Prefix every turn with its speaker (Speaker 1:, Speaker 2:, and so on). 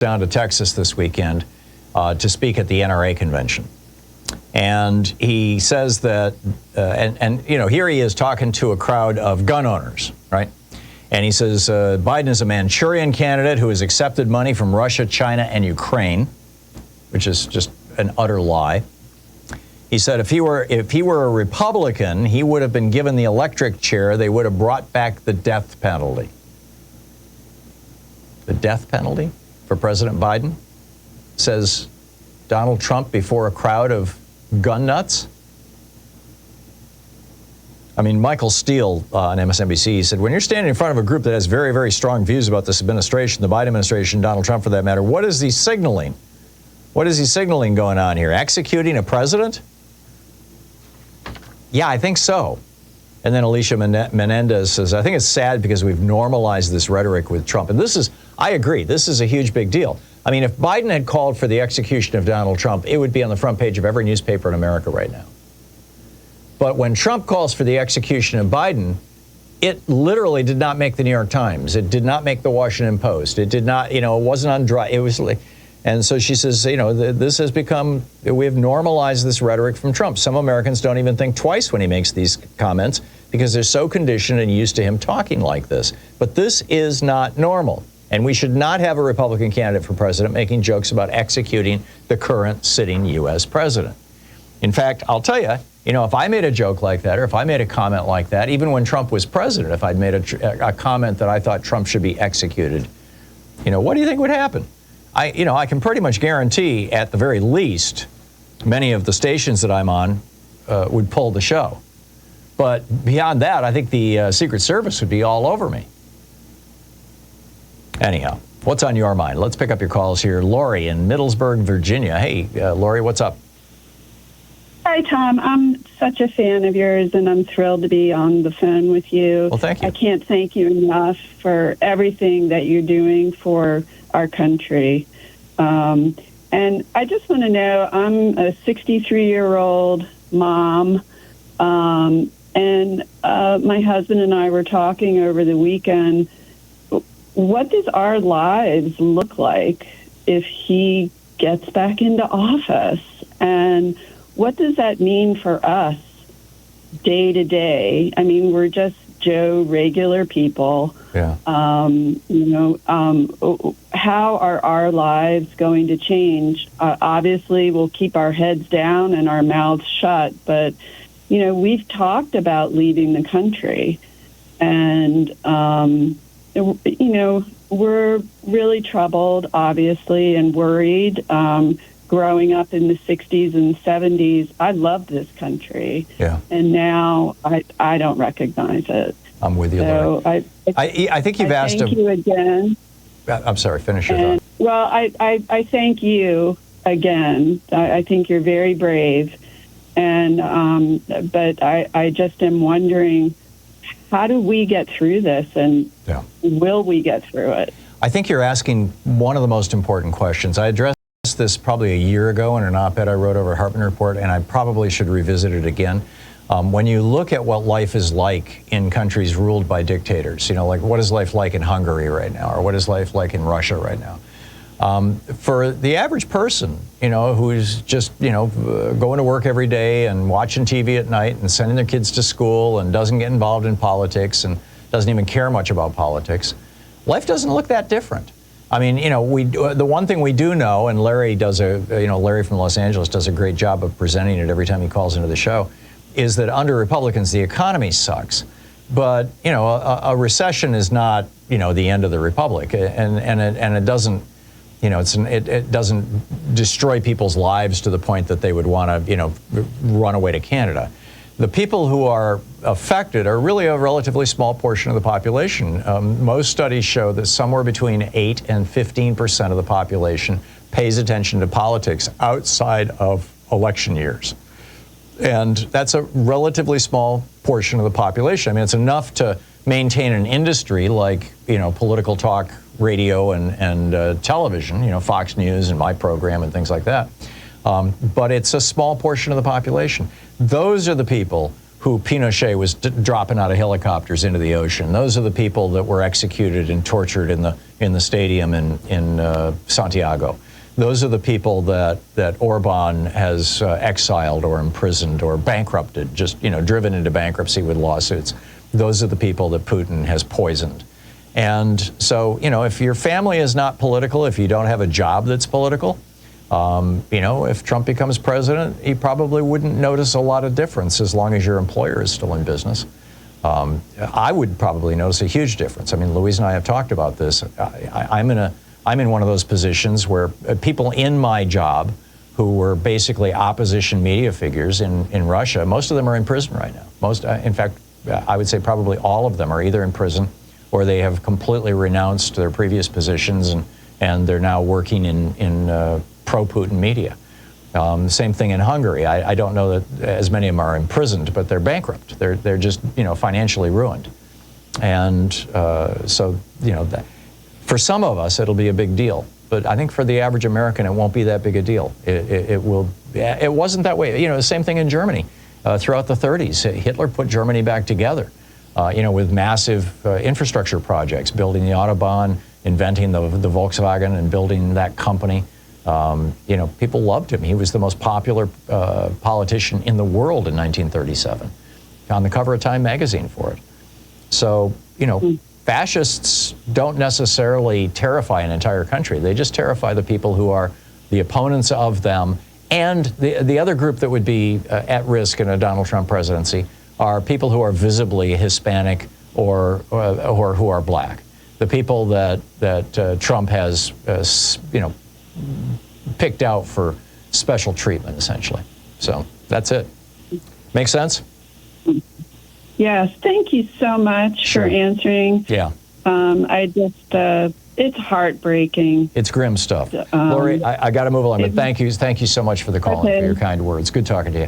Speaker 1: down to Texas this weekend to speak at the NRA convention. And he says that, and you know, here he is talking to a crowd of gun owners, right? And he says Biden is a Manchurian candidate who has accepted money from Russia, China, and Ukraine, which is just an utter lie. He said if he were a Republican, he would have been given the electric chair. They would have brought back the death penalty. The death penalty for President Biden, says Donald Trump before a crowd of gun nuts. I mean, Michael Steele on MSNBC said, when you're standing in front of a group that has very, very strong views about this administration, the Biden administration, Donald Trump for that matter, what is he signaling? What is he signaling going on here? Executing a president? Yeah, I think so. And then Alicia Menendez says, I think it's sad because we've normalized this rhetoric with Trump. And this is, I agree, this is a huge big deal. I mean, if Biden had called for the execution of Donald Trump, it would be on the front page of every newspaper in America right now. But when Trump calls for the execution of Biden, it literally did not make the New York Times. It did not make the Washington Post. It did not, you know, it wasn't on dry. It was like, and so she says, you know, this has become, we have normalized this rhetoric from Trump. Some Americans don't even think twice when he makes these comments because they're so conditioned and used to him talking like this. But this is not normal. And we should not have a Republican candidate for president making jokes about executing the current sitting U.S. president. In fact, I'll tell you, you know, if I made a joke like that or if I made a comment like that, even when Trump was president, if I'd made a comment that I thought Trump should be executed, you know, what do you think would happen? I can pretty much guarantee at the very least many of the stations that I'm on would pull the show. But beyond that, I think the Secret Service would be all over me. Anyhow, what's on your mind? Let's pick up your calls here. Lori in Middlesburg, Virginia. Hey, Lori, what's up?
Speaker 2: Hi, Tom. I'm such a fan of yours, and I'm thrilled to be on the phone with you.
Speaker 1: Well, thank you.
Speaker 2: I can't thank you enough for everything that you're doing for our country. And I just want to know, I'm a 63-year-old mom, and my husband and I were talking over the weekend. What does our lives look like if he gets back into office? And what does that mean for us day to day? I mean, we're just Joe regular people.
Speaker 1: Yeah.
Speaker 2: How are our lives going to change? Obviously, we'll keep our heads down and our mouths shut. But, you know, we've talked about leaving the country. And, you know, we're really troubled, obviously, and worried. Growing up in the 60s and 70s, I loved this country.
Speaker 1: Yeah.
Speaker 2: And now I don't recognize it.
Speaker 1: I'm with you, Lori. I think you've asked him.
Speaker 2: Thank you again.
Speaker 1: I'm sorry, finish your thought.
Speaker 2: Well, I thank you again. I think you're very brave. And but I just am wondering, how do we get through this, and will we get through it?
Speaker 1: I think you're asking one of the most important questions. I addressed this probably a year ago in an op-ed I wrote over Hartmann Report, and I probably should revisit it again. When you look at what life is like in countries ruled by dictators, you know, like what is life like in Hungary right now, or what is life like in Russia right now? For the average person, you know, who's just, you know, going to work every day and watching TV at night and sending their kids to school and doesn't get involved in politics and doesn't even care much about politics, life doesn't look that different. I mean, you know, the one thing we do know, and Larry Larry from Los Angeles does a great job of presenting it every time he calls into the show, is that under Republicans, the economy sucks. But, you know, a recession is not, you know, the end of the republic. And it doesn't, you know, it doesn't destroy people's lives to the point that they would want to, you know, run away to Canada. The people who are affected are really a relatively small portion of the population. Most studies show that somewhere between 8 and 15% of the population pays attention to politics outside of election years. And that's a relatively small portion of the population. I mean, it's enough to maintain an industry like, you know, political talk radio and television, you know, Fox News and my program and things like that. But it's a small portion of the population. Those are the people who Pinochet was dropping out of helicopters into the ocean. Those are the people that were executed and tortured in the in the stadium in Santiago. Those are the people that Orban has exiled or imprisoned or bankrupted, just driven into bankruptcy with lawsuits. Those are the people that Putin has poisoned. And so, if your family is not political, if you don't have a job that's political, if Trump becomes president, he probably wouldn't notice a lot of difference as long as your employer is still in business. I would probably notice a huge difference. I mean, Louise and I have talked about this. I'm in one of those positions where people in my job who were basically opposition media figures in Russia, most of them are in prison right now. In fact, I would say probably all of them are either in prison or they have completely renounced their previous positions and they're now working in pro-Putin media. Same thing in Hungary. I don't know that as many of them are imprisoned, but they're bankrupt. They're just financially ruined. And for some of us it'll be a big deal, but I think for the average American it won't be that big a deal. It wasn't that way. The same thing in Germany. Throughout the 30s, Hitler put Germany back together, with massive infrastructure projects, building the Autobahn, inventing the Volkswagen and building that company. People loved him. He was the most popular politician in the world in 1937, on the cover of Time magazine for it. So, fascists don't necessarily terrify an entire country. They just terrify the people who are the opponents of them. And the other group that would be at risk in a Donald Trump presidency are people who are visibly Hispanic or who are black. The people that Trump has, picked out for special treatment, essentially. So that's it. Make sense?
Speaker 2: Yes. Thank you so much for answering.
Speaker 1: Yeah.
Speaker 2: It's heartbreaking.
Speaker 1: It's grim stuff. Lori, I got to move along, but thank you so much for the call and for your kind words. Good talking to you.